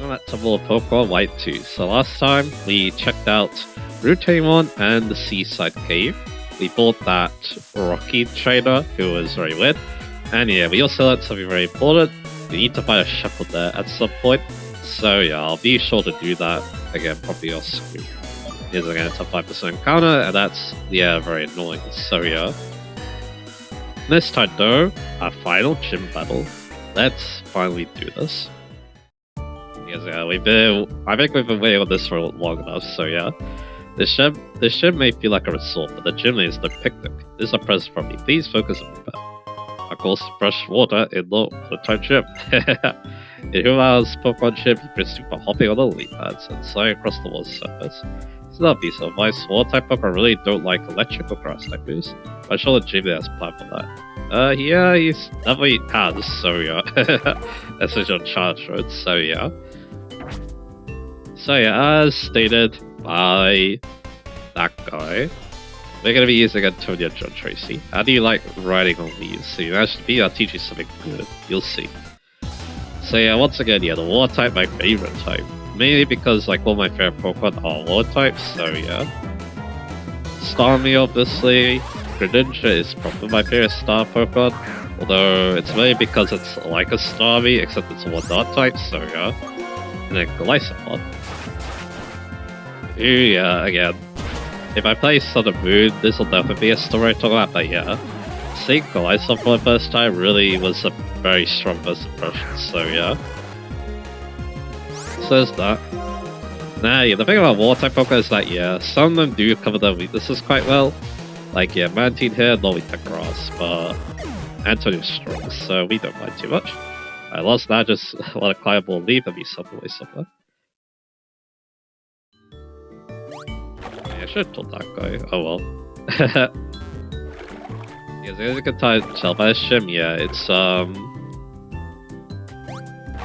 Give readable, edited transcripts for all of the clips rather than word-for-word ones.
That's a more Pokemon White 2. So last time we checked out Route and the Seaside Cave. We bought that Rocky trainer who was very weird. And yeah, we also learned something very important. We need to find a shepherd there at some point. So yeah, I'll be sure to do that again, probably off screen. Here's again, it's a 5% encounter, and that's, yeah, very annoying. So yeah. This time though, our final gym battle. Let's finally do this. Yes, yeah, I think we've been waiting on this for long enough, so yeah. This gym may feel like a resort, but the gym is the picnic. This is a present from me. Please focus on me. Of course, fresh water in the watertight gym. In Huma's Pokemon gym, you proceed by hopping on the leaf pads and sliding across the water surface. It's not be so nice. Water type Pokemon really don't like electric or grass type moves. I'm sure the gym has a plan for that. Yeah, he's definitely has, so yeah. That's just on charge road, so yeah. So yeah, as stated by that guy, we're going to be using Antonio John Tracy. How do you like riding on leaves? So you actually I'll teach you something good. You'll see. So yeah, once again, yeah, the water type, my favorite type. Mainly because like all my favorite Pokemon are water types, so yeah. Starmie, obviously. Greninja is probably my favorite star Pokemon. Although it's mainly because it's like a Starmie, except it's a water type, so yeah. And then Glycerin. Ooh, yeah, again. If I play Sun and Moon, this will definitely be a story to talk about, but yeah. Seeing Glycerin for the first time really was a very strong first impression, so yeah. So there's that. Now, yeah, the thing about water type Pokemon is that, yeah, some of them do cover their weaknesses quite well. Like, yeah, Mantine here, not weak to grass, but Antonio's strong, so we don't mind too much. I lost now, just want to climb a leaf and be somewhere. I should have told that guy. Oh well. Yeah, there's a good time to tell by the shim, yeah, it's you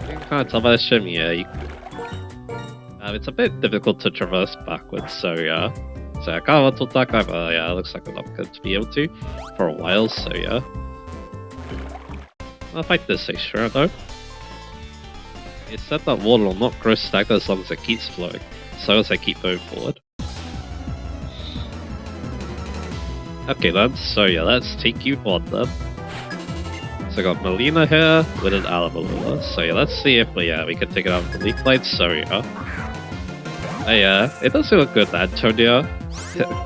can kind of tell by the shim, yeah, it's a bit difficult to traverse backwards, so yeah. So I kind of want to talk that guy, but yeah, it looks like I'm not going to be able to for a while, so yeah. I'll fight this sure though. It said that water will not grow stagnant as long as it keeps flowing, so as I keep going forward. Okay then, so yeah, let's take you on then. So I got Melina here with an Alamalula, so yeah, let's see if we can take it out with the Leaf Blade, so yeah. Yeah, it does look good, Antonio.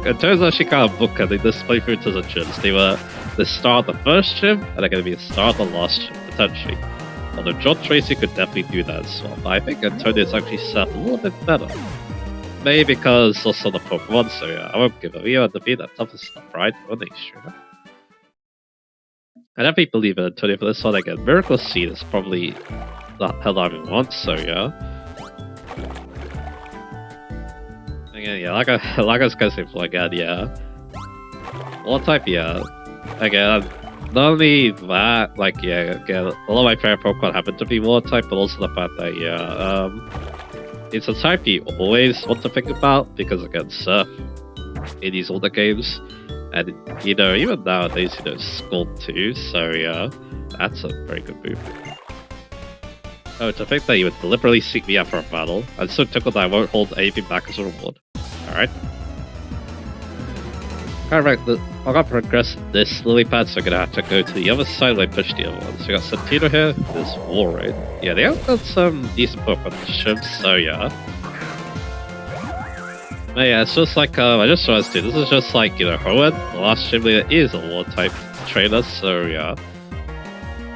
Antonio's actually kind of bookending this playthrough to the gyms. They were the start of the first gym, and they're going to be the start of the last gym, potentially. Although John Tracy could definitely do that as well, but I think Antonio's actually set a little bit better. Maybe because also the Pokemon, so yeah, I won't give a Leo to be that toughest stuff, right? Well, they sure. I definitely believe in Antonio for this one again. Miracle Seed is probably not held I want, so yeah. Again, yeah, like I was gonna say before, again, yeah. Water type, yeah. Again, not only that, like, yeah, again, a lot of my favorite Pokemon happen to be water type, but also the fact that, yeah, it's a type you always want to think about, because again, Surf in these older games, and you know, even nowadays, you know, Scald too, so yeah, that's a very good move. Oh, to think that you would deliberately seek me out for a battle, I'm so tickled that I won't hold anything back as a reward. Alright. Alright, I'm gonna progress this lily pad, so I'm gonna have to go to the other side where I push the other one. So we got Santino here, there's Warraid. Yeah, they have got some decent Pokemon ships, so yeah. But yeah, it's just like, I just realized too, this is just like, you know, Hoenn, the last gym leader is a water type trainer, so yeah.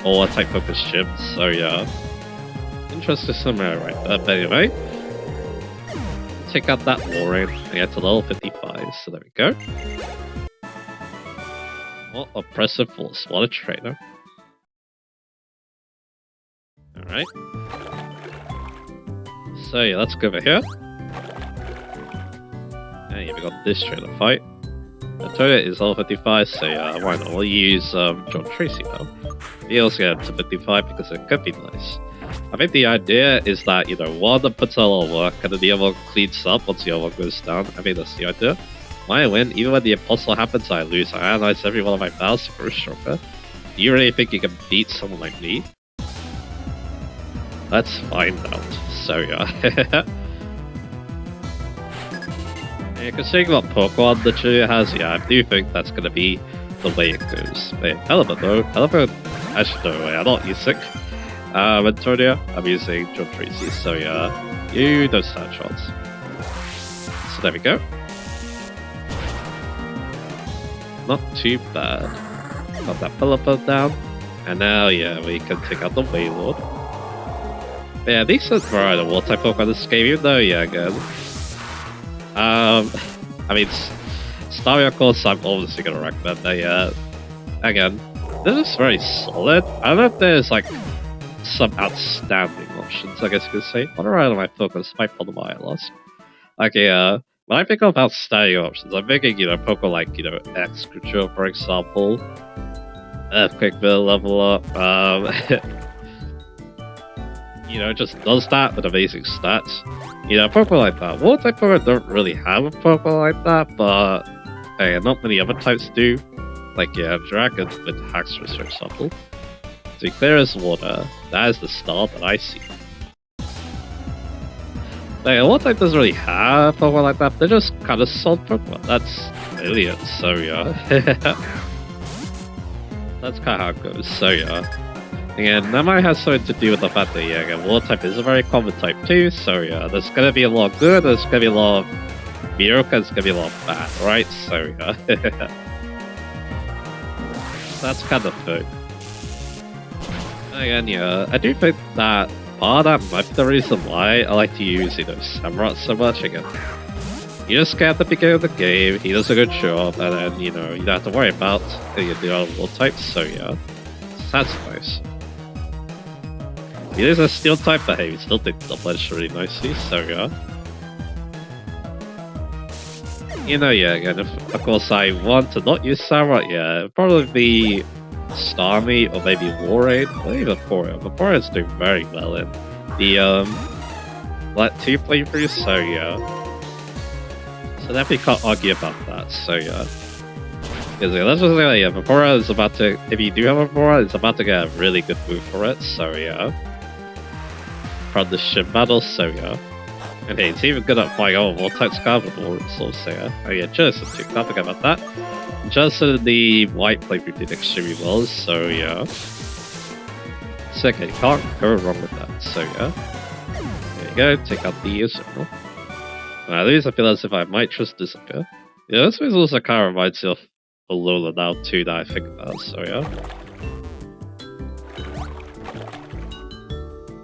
Or water type focused gym, so yeah. Interesting somewhere right there, but anyway. Take out that Warraid and get to level 55, so there we go. What oppressive force, what a trainer. Alright. So yeah, let's go over here. And yeah, we got this trainer fight. Antonio is level 55, so yeah, why not? We'll use John Tracy now. He also get to 55 because it could be nice. I think the idea is that, you know, one of them puts a lot of work and then the other one cleans up once the other one goes down. I think that's the idea. When I win, even when the impossible happens, I lose. I analyze every one of my battles to grow stronger. Do you really think you can beat someone like me? Let's find out. So yeah. Yeah, considering what Pokemon the Cheetah has, yeah, I do think that's gonna be the way it goes. Wait, Helipad though. Helipad, actually no way, I'm not using Antonia, I'm using John Tracy, so yeah, you don't stand a chance. So there we go. Not too bad. Got that Helipad down. And now, yeah, we can take out the Wailord. Yeah, decent variety of water type Pokemon in this game, even though, yeah, again. I mean, Starmie, of course, I'm obviously gonna recommend. Again, they're just very solid. I don't know if there's like some outstanding options, I guess you could say. What are my focus? My Pokémon I lost. Okay, when I think of outstanding options, I'm thinking, Pokemon like, Excruture, for example. Earthquake Bill level up. Just does that with amazing stats. Pokemon like that. Water type Pokemon don't really have a Pokemon like that, but not many other types do. Like, yeah, Dragon with Haxorus, for example. To be clear as water, that is the style that I see. Water type doesn't really have a Pokemon like that, they're just kind of solid Pokemon. That's brilliant, so yeah. That's kind of how it goes, so yeah. Again, that might have something to do with the fact that, yeah, again, water type is a very common type too, so yeah, there's gonna be a lot of good, there's gonna be a lot of mediocre, there's gonna be a lot of bad, right? So yeah. That's kind of thing. Again, yeah, I do think that part of that might be the reason why I like to use, Samurott so much. Again, you just get at the beginning of the game, he does a good job, and then, you don't have to worry about the other water types, so yeah. That's nice. He is a steel type, but hey, we still did the ledge really nicely, so yeah. Yeah, again, if of course I want to not use Samurott, yeah, it'd probably be Starmie or maybe Warraid, or even Vaporeon. Vaporeon's doing very well in the Let 2 playthroughs, so yeah. So definitely can't argue about that, so yeah. Because let's just say, yeah, Vaporeon is about to, if you do have a Vaporeon, it's about to get a really good move for it, so yeah. From the ship battle, so yeah. And hey, it's even good at flying over Vortex card with all resources, so yeah. Oh yeah, Genesis too, can't forget about that. Just the white playthrough did extremely well, so yeah. So okay, can't go wrong with that, so yeah. There you go, take out the Usurper. At least I feel as if I might just disappear. Yeah, this one also kind of reminds me of Alola now too, that I think about, so yeah.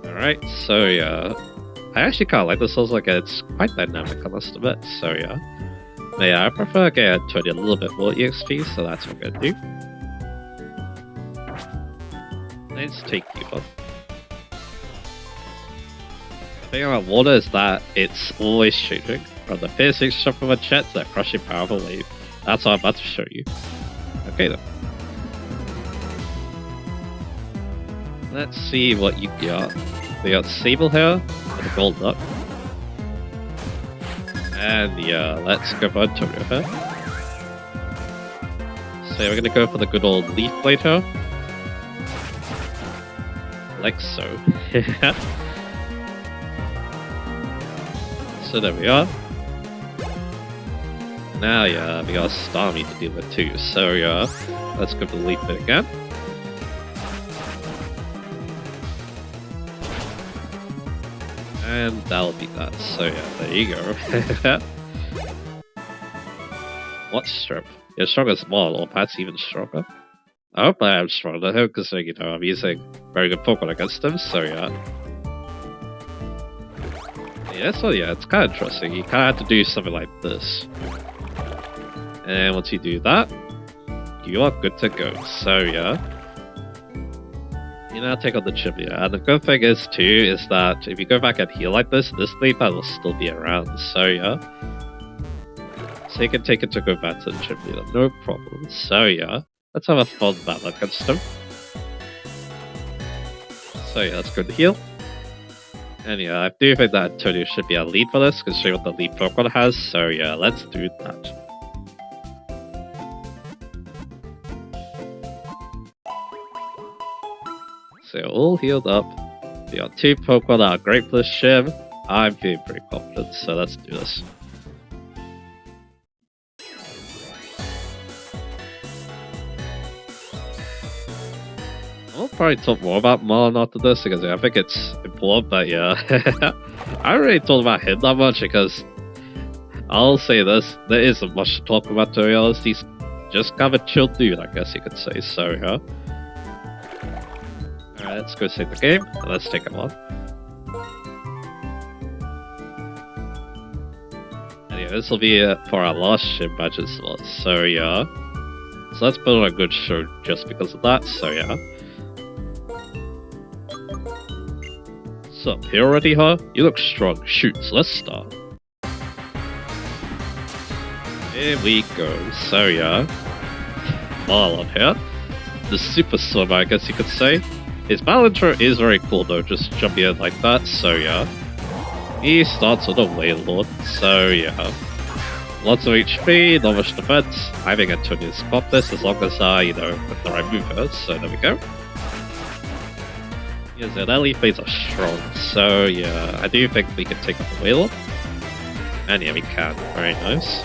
Alright, so yeah. I actually kind of like this, also like it's quite dynamic, I must admit, so yeah. But yeah, I prefer getting 20 a little bit more EXP, so that's what I'm gonna do. Let's take you on. The thing about water is that it's always changing, from the piercing shot from a jet to that crushing powerful wave. That's what I'm about to show you. Okay then. Let's see what you got. We got Sable here, with a gold duck. And yeah, let's go for Antonio here. So we're gonna go for the good old Leaf Blade here. Like so. So there we are. Now yeah, we got Starmie to deal with too, so yeah, let's go for the Leaf Blade again. And that'll be that, so yeah, there you go. What's strength? You're strong as small, or perhaps even stronger. I hope I am stronger though, because I'm using very good Pokemon against him, so yeah. Yeah, so yeah, it's kind of interesting. You kind of have to do something like this. And once you do that, you are good to go, so yeah. You now take on the chimney, and the good thing is too, is that if you go back and heal like this Leaf Pad will still be around, so yeah. So you can take it to go back to the chimney, no problem, so yeah. Let's have a fun battle against him. So yeah, let's go to heal. And yeah, I do think that Antonio should be a lead for this, considering what the lead Pokemon has, so yeah, let's do that. So all healed up. The two Pokemon that are great for this gym. I'm feeling pretty confident, so let's do this. I'll probably talk more about Marlon after this because I think it's important, but yeah. I haven't really talked about him that much because I'll say this, there isn't much to talk about, to be honest. He's just kind of a chill dude, I guess you could say, so yeah. Alright, let's go save the game, and let's take him on. And yeah, this will be it for our last gym badge as well, so yeah. So let's build a good show just because of that, so yeah. What's up, here already, huh? You look strong. Shoot, so let's start. Here we go. So yeah, Marlon here. The super swimmer, I guess you could say. His battle intro is very cool though, just jumping in like that, so yeah. He starts with a Wailord, so yeah. Lots of HP, not much defense. I think Antonia's got this as long as you know, with the right movers, so there we go. Yeah, so that leaf blades are strong, so yeah, I do think we can take up the Wailord. And yeah, we can. Very nice.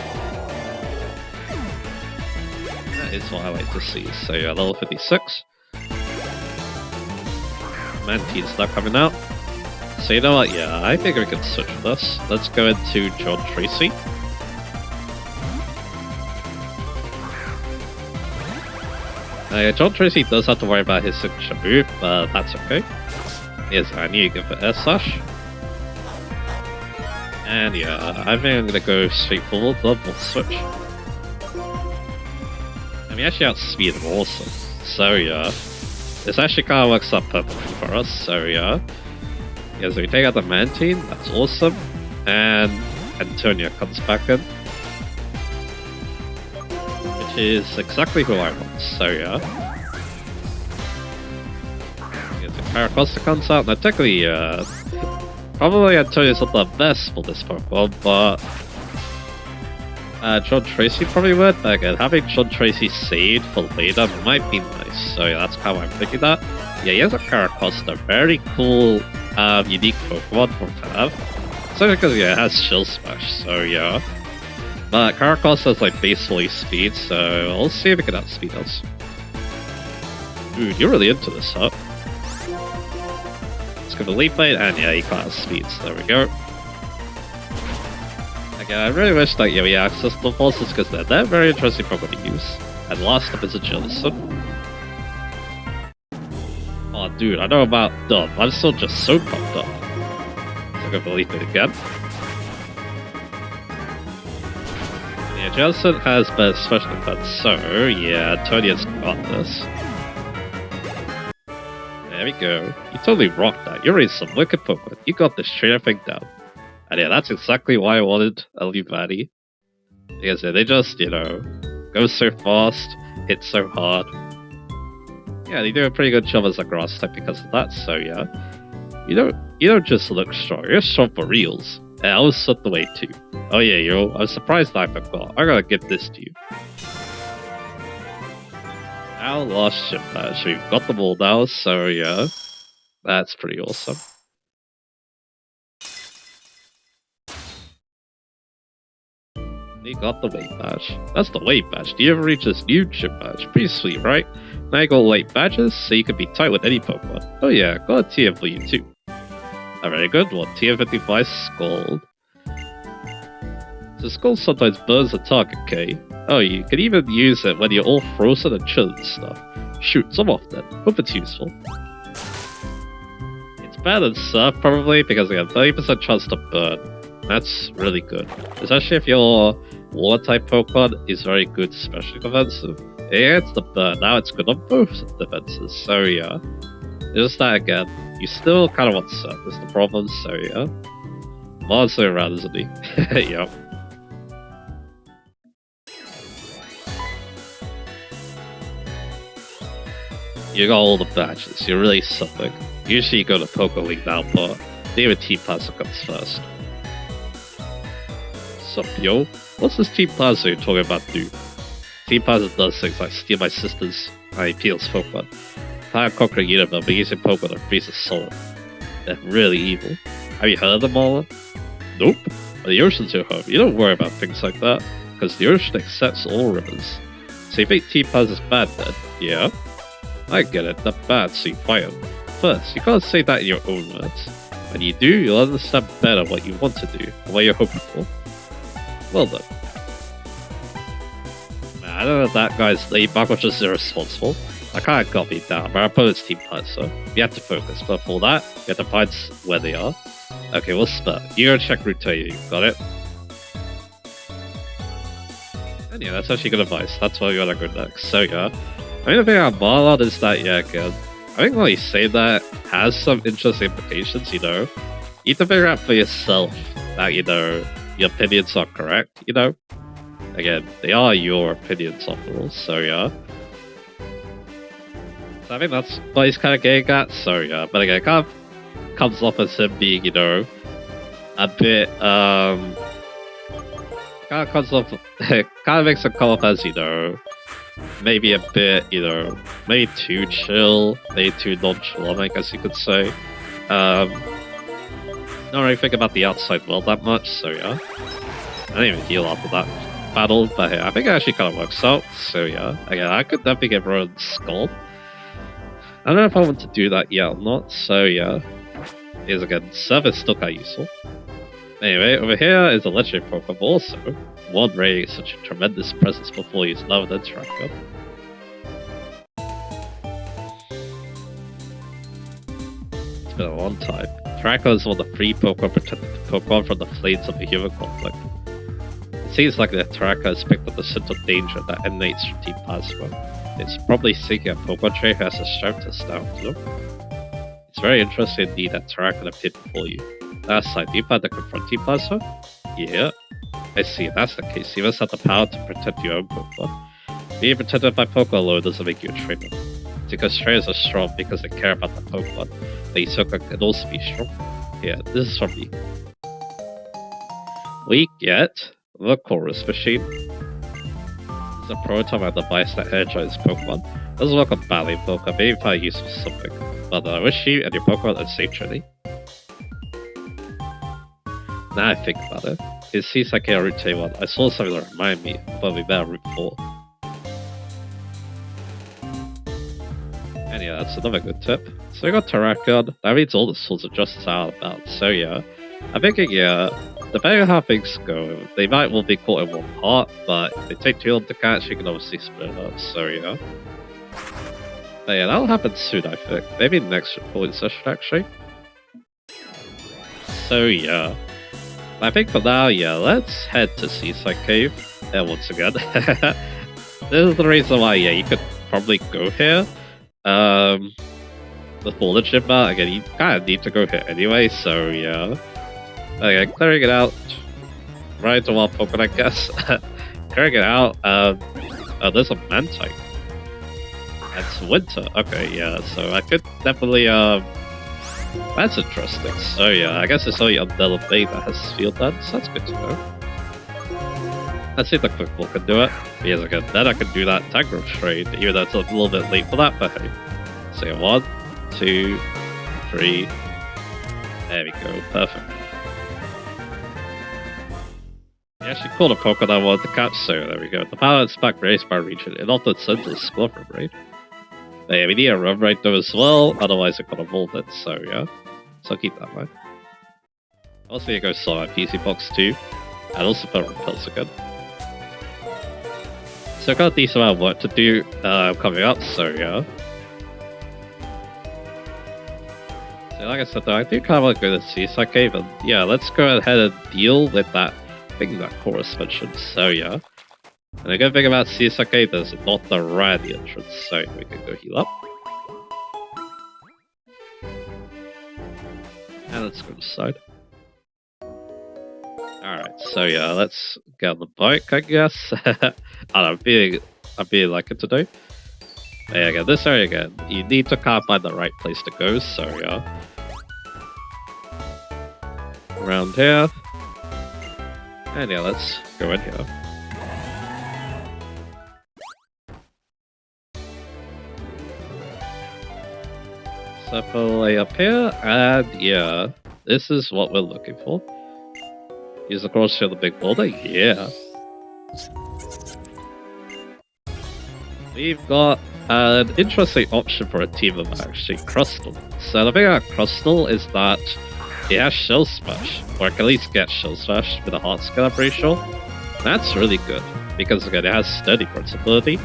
That is what I like to see. So yeah, level 56. Mantine's not coming out. So you know what, yeah, I think we can switch with this. Let's go into John Tracy. Yeah, John Tracy does have to worry about his signature move, but that's okay. Yes, I knew you go for Air Slash. And yeah, I think I'm gonna go straight forward, double switch. I mean, actually outspeed him awesome. So yeah, this actually kind of works out perfectly for us, so yeah. Yeah, so we take out the Mantine, that's awesome. And Antonia comes back in. Which is exactly who I want, so yeah. Yeah, so Caracosta comes out, now technically, probably Antonia's not the best for this Pokemon, but John Tracy probably would, but again, having John Tracy saved for later might be nice, so yeah, that's kind of why I'm thinking that. Yeah, he has a Caracosta, very cool, unique Pokemon for him to have. So because, yeah, it has Chill Smash, so yeah. But Caracosta has like basically speed, so I'll see if it can outspeed us. Dude, you're really into this, huh? Let's go to Leaf Blade, and yeah, he can't outspeed, so there we go. Again, I really wish that, yeah, we access the forces because they're very interesting Pokemon to use. And last up is a Jellicent. Oh, dude, I know about Dub. I'm still just so pumped up. So go for Leaf Blade again. Yeah, Jellicent has better special defense, so yeah, Antonia's got this. There we go. You totally rocked that. You're really some wicked Pokemon. You got this trainer thing down. And yeah, that's exactly why I wanted Elubati. Because yeah, they just, you know, go so fast, hit so hard. Yeah, they do a pretty good job as a grass type because of that, so yeah. You don't just look strong, you're strong for reals. And I was swept away too. Oh yeah, yo, I'm surprised I forgot. I gotta give this to you. Our last ship badge. We've got them all now, so yeah. That's pretty awesome. You got the weight badge. That's the weight badge. Do you ever reach this new ship badge? Pretty sweet, right? Now you got weight badges, so you can be tight with any Pokemon. Oh yeah, got a TM for you too. A very good one. TM55 Scald. So Scald sometimes burns the target, okay? Oh, you can even use it when you're all frozen and chilling and stuff. Shoot, some off then. Hope it's useful. It's better than Surf probably, because they have 30% chance to burn. That's really good. Especially if your water type Pokemon is very good, especially defensive. Yeah, it's the burn. Now it's good on both defenses, so yeah. Just that again. You still kind of want Surf, is the problem, so yeah. Monster around, isn't he? Yep. You got all the badges, you're really something. Usually you go to Poké League now, but David T Plaza comes first. Sup, yo? What's this Team Plaza you're talking about, dude? Team Plaza does things like steal my sister's IPL's Pokemon. Fire conquering unit, but using Pokemon to freeze a soul. They're really evil. Have you heard of them all? Nope. But the ocean's your home. You don't worry about things like that, because the ocean accepts all rivers. So you think T-Paz is bad then? Yeah. I get it, they're bad, so you fight them. First, you can't say that in your own words. When you do, you'll understand better what you want to do, and what you're hoping for. Well done. Man, I don't know if that guy's late back was just irresponsible. I can't got me down, but our opponent's T-Paz, so you have to focus. But for that, you have to find where they are. Okay, we'll start. You go check route to you, got it? And yeah, that's actually good advice. That's why we gotta go next. So yeah. I mean, the thing about Marlon is that, yeah, again, I think when you say that has some interesting implications, you know? You need to figure out for yourself that, you know, your opinions are correct, you know? Again, they are your opinions after all, so yeah. So I think that's what he's kind of getting at, so yeah. But again, it kind of comes off as him being, you know, a bit, kind of comes off, kind of makes him come off as, you know, maybe a bit, you know, maybe too chill, maybe too nonchalant, I guess you could say. Not really think about the outside world that much, so yeah. I didn't even heal after that battle, but yeah, I think it actually kind of works out, so yeah. Again, I could definitely get Rowan Skull. I don't know if I want to do that yet or not, so yeah. Is again, Serve is still kind of useful. Anyway, over here is a legendary Pokeball, so one ray is such a tremendous presence before you love the tracker. It's been a long time. Tracker is one of the three Pokemon protecting Pokemon from the flames of the human conflict. It seems like the tracker has picked up the scent of danger that emanates from Team Plasma. It's probably seeking a Pokemon trainer who has the strength to stand to them. It's very interesting indeed that Tracker appeared before you. Last time, you plan to confront Team Plasma? Yeah. I see, if that's the case, you must have the power to protect your own Pokemon. Being protected by Pokemon alone doesn't make you a trainer. It's because trainers are strong because they care about the Pokemon. The Isoka can also be strong. Yeah, this is from me. We get the Chorus Machine. It's a prototype device that energizes Pokemon. It doesn't work on battling Pokemon, maybe find use for something. But I wish you and your Pokemon are safe journey. Now I think about it. It seems like on Route 1. I saw something that reminded me, but we better Route 4. And yeah, that's another good tip. So we got Terrakion. That means all the swords are just out about. So yeah, I'm thinking, yeah, depending on how things go, they might all be caught in one part, but if they take too long to catch, you can obviously split it up. So yeah. But yeah, that'll happen soon, I think. Maybe next recording session, actually. So yeah. I think for now, yeah, let's head to Seaside Cave. And once again, this is the reason why, yeah, you could probably go here. Before the gym bar, again, you kind of need to go here anyway, so yeah. Okay, clearing it out. Right to wild Pokemon, I guess. Clearing it out, oh, there's a Mantine. It's winter, okay, yeah, so I could definitely, that's interesting. So yeah, I guess it's only Undead Bay that has field dance. That's good to know. Let's see if the quick ball can do it. Because again, then I can do that Tangrowth trade, even though it's a little bit late for that, but hey. So yeah, 1, 2, 3. There we go, perfect. Yeah, she called a Pokemon I wanted to catch, so there we go. The power is back raised by region. It often sends a Squadron Raid. Yeah, we need a run right though as well, otherwise it got evolved it, so yeah. So keep that in mind. Also you go saw my PC box too, and also put repels again. So I've got a decent amount of work to do coming up, so yeah. So like I said though, I do kind of want to go to the Seaside Cave, and yeah, let's go ahead and deal with that thing that Chorus mentioned, so yeah. And the good thing about Seaside Cave is not the right entrance, so we can go heal up. And let's go inside. Alright, so yeah, let's get on the bike, I guess. I'm feeling like it today. There you go, this area again. You need to kind of find the right place to go, so yeah. Around here. And yeah, let's go in here. Separate up here, and yeah, this is what we're looking for. Use the cross to the big boulder, yeah. We've got an interesting option for a team of actually Crustal. So the thing about Crustal is that it has Shell Smash, or it can at least get Shell Smash with a Heart Skill, I'm pretty sure. That's really good, because again, it has Steady for its ability.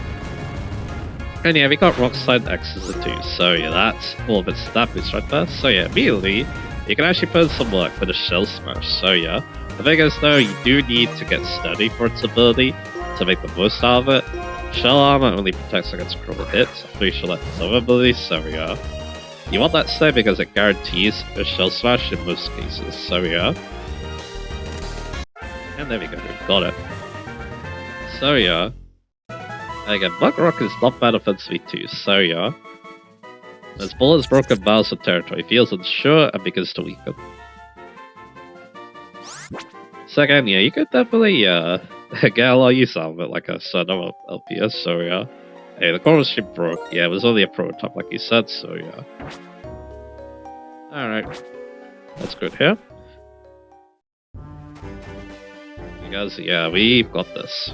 And yeah, we got Rock Slide X's too, so yeah, that's all of its stat boost right there. So yeah, immediately, you can actually put in some work with a Shell Smash. So yeah, the thing is though, you do need to get Steady for its ability to make the most out of it. Shell Armor only protects against critical hits, I'm pretty sure that's its other ability, so yeah. You want that Steady because it guarantees a Shell Smash in most cases, so yeah. And there we go, we got it. So yeah. Again, Bug Rock is not bad offensively too, so yeah. As Bull has broken bounds of territory, feels unsure and begins to weaken. So again, yeah, you could definitely get a lot of use out of it, like I said, I'm LPS, so yeah. Hey, the core ship broke, yeah, it was only a prototype like you said, so yeah. Alright, that's good here. You guys, yeah, we've got this.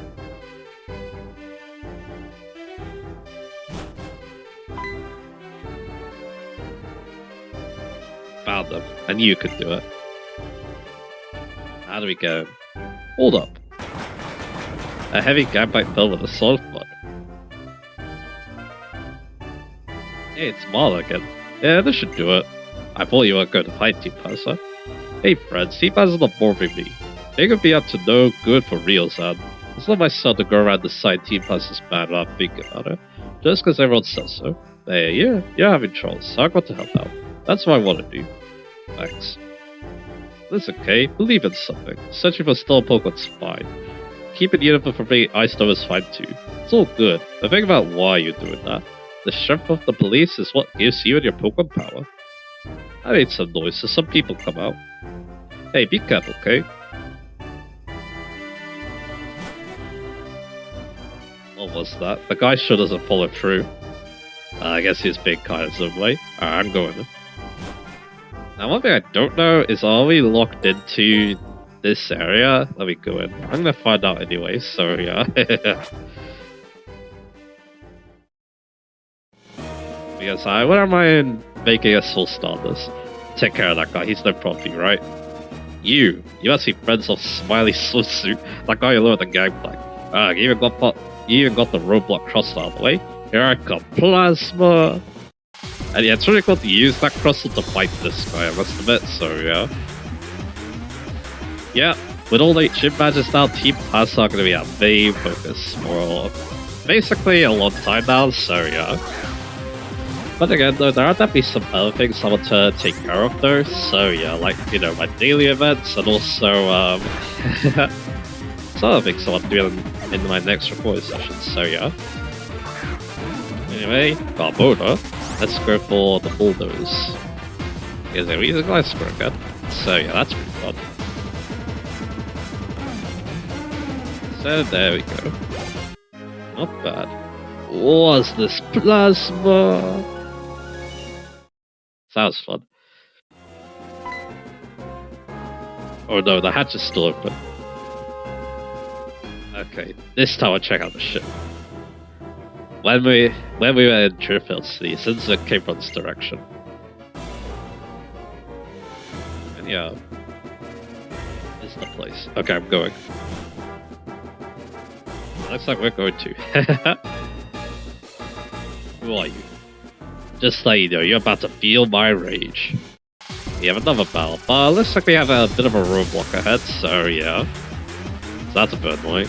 Found them. I knew you could do it. How do we go? Hold up. A heavy Gambite filled with a solid blood. Hey, it's Marla again. Yeah, this should do it. I thought you were going to fight Team Pazza. Hey friends, Team Pazza's not boring me. They could be up to no good for real, son. It's not my son to go around the side Team Pazza's bad without thinking about it. Just because everyone says so. Hey, yeah, you're having trouble, so I've got to help out. That's what I want to do. Thanks. That's okay, believe in something. Searching for stolen Pokemon's fine. Keeping uniform for being iced over is fine too. It's all good, but think about why you're doing that. The strength of the police is what gives you and your Pokemon power. I made some noise, so some people come out. Hey, be careful, okay? What was that? The guy sure doesn't follow through. I guess he's being kind of some way. Alright, I'm going. Now, one thing I don't know is, are we locked into this area? Let me go in. I'm gonna find out anyway, so yeah. Because I wouldn't mind making a soul stardust. Take care of that guy, he's no problem, right? You must be friends of Smiley Swimsuit, that guy you lure the gangplank. You even got the roadblock crossed out of the way. Here I come, Plasma! And yeah, it's really cool to use that crystal to fight this guy, I must admit, so yeah. Yeah, with all the gym badges now, Team Pazza are going to be our main focus for basically a long time now, so yeah. But again, though, there are definitely some other things I want to take care of, though, so yeah, like, you know, my daily events, and also, some other things I want to do in my next recording session, so yeah. Anyway, Garbona. Let's go for the bulldoze. Because we use a glass broker. So yeah, that's pretty fun. So there we go. Not bad. What's this plasma? Sounds fun. Oh no, the hatch is still open. Okay, this time I'll check out the ship. When we were in Triffield City, since it came from this direction. And yeah, this is the place. Okay, I'm going. Looks like we're going to. Who are you? Just so you know, you're about to feel my rage. We have another battle, but looks like we have a bit of a roadblock ahead, so yeah. So that's a bit annoying.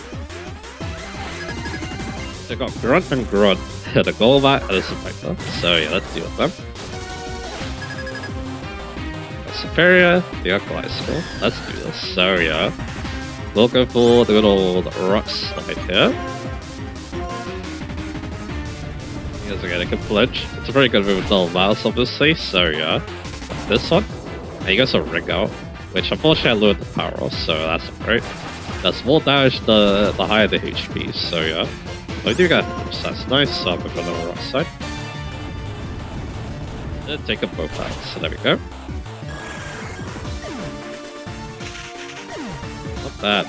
They got Grunt and Grunt, the Golbat and a Spectre. So yeah, let's deal with them. Superior, we got Gliscor. Let's do this. So yeah, we'll go for the good old Rock Slide here. Because again, it can flinch. It's a very good move with all mouse, obviously. So yeah, this one. And he goes a Ring Out, which unfortunately I lured the power off, so that's great. That's more damage the higher the HP. So yeah. I do got boost, that's nice, so I'm going to the Rock Slide. Then take them both out. So there we go. Not bad.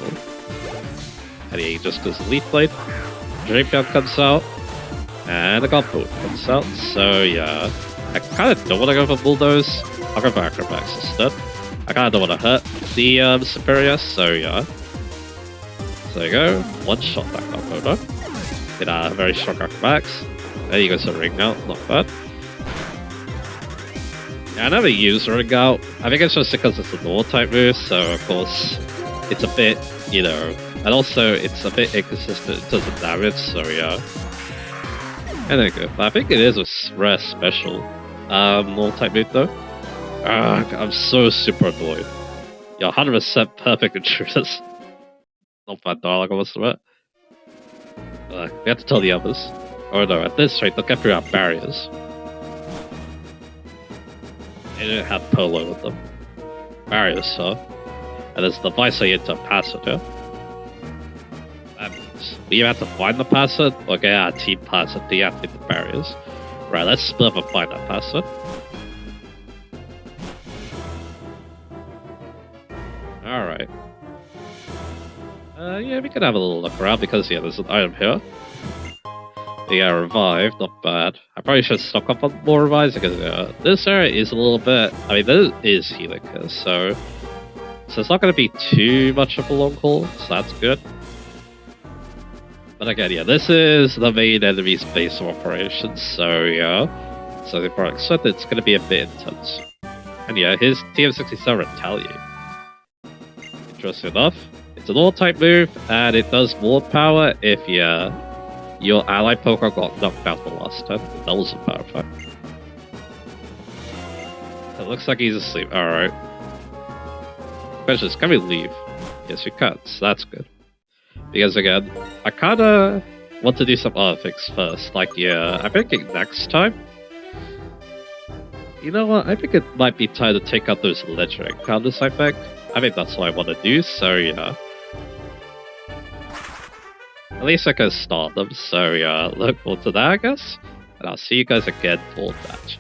And he just does Leaf Blade. Drapion comes out. And the Gunboat comes out. So yeah. I kind of don't want to go for Bulldoze. I'll go for Acrobatics instead. I kind of don't want to hurt the Superior. So yeah. So there you go. One shot that Gunboat. Get a very strong Acrobatics. There you go, so Ring Out. Not bad. Yeah, I never use Ring Out. I think it's just because it's a normal type move, so of course it's a bit, you know, and also it's a bit inconsistent in terms of damage, so yeah. And there you go. But I think it is a rare special normal type move though. I'm so super annoyed. Yeah, 100% perfect intruders. Not bad dialogue, I must admit. We have to tell the others. Oh no, at this rate, they'll get through our barriers. They didn't have Polo with them. Barriers, huh? And there's the device I get to pass it, yeah? That means we have to find the password or get our team password to deactivate the barriers. Right, let's split up and find that password. Alright. Yeah, we can have a little look around because, yeah, there's an item here. Yeah, Revive, not bad. I probably should stock up on more Revives because this area is a little bit... I mean, there is healing here, so it's not going to be too much of a long haul, so that's good. But again, yeah, this is the main enemy's base of operations, so yeah. So they've probably said it's going to be a bit intense. And yeah, his TM67 Retaliate. Interesting enough. It's an all-type move, and it does more power if, yeah, your ally Pokemon got knocked out the last turn. That was a power fight. It looks like he's asleep. Alright. Question is, can we leave? Yes, we can, so that's good. Because again, I kinda want to do some other things first. Like, yeah, I think next time. You know what? I think it might be time to take out those legendary encounters, I think. I think that's what I want to do, so yeah. At least I can start them, so yeah, look forward to that, I guess. And I'll see you guys again for that.